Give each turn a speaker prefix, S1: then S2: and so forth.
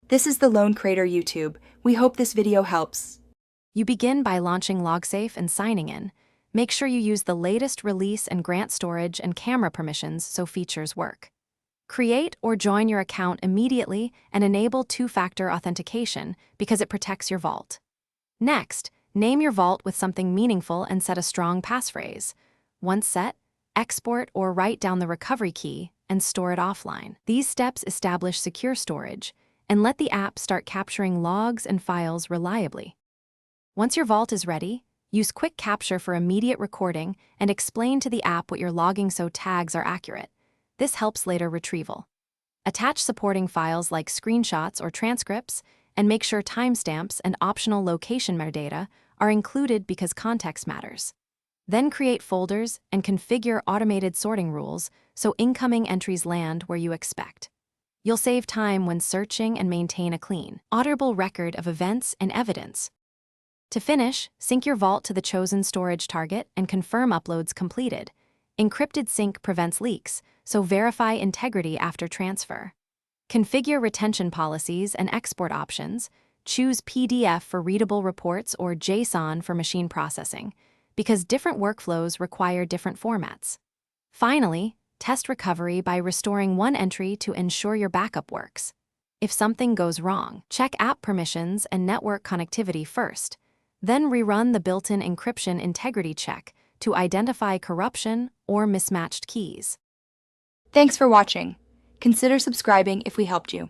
S1: This is the Lone Crater YouTube. We hope this video helps.
S2: You begin by launching Logsafe and signing in. Make sure you use the latest release and grant storage and camera permissions so features work. Create or join your account immediately and enable two-factor authentication because it protects your vault. Next, name your vault with something meaningful and set a strong passphrase. Once set, export or write down the recovery key and store it offline. These steps establish secure storage and let the app start capturing logs and files reliably. Once your vault is ready, use Quick Capture for immediate recording and explain to the app what you're logging so tags are accurate. This helps later retrieval. Attach supporting files like screenshots or transcripts and make sure timestamps and optional location metadata are included because context matters. Then create folders and configure automated sorting rules so incoming entries land where you expect. You'll save time when searching and maintain a clean, auditable record of events and evidence. To finish, sync your vault to the chosen storage target and confirm uploads completed. Encrypted sync prevents leaks, so verify integrity after transfer. Configure retention policies and export options. Choose PDF for readable reports or JSON for machine processing, because different workflows require different formats. Finally, test recovery by restoring one entry to ensure your backup works. If something goes wrong, check app permissions and network connectivity first. Then rerun the built-in encryption integrity check to identify corruption or mismatched keys.
S1: Thanks for watching. Consider subscribing if we helped you.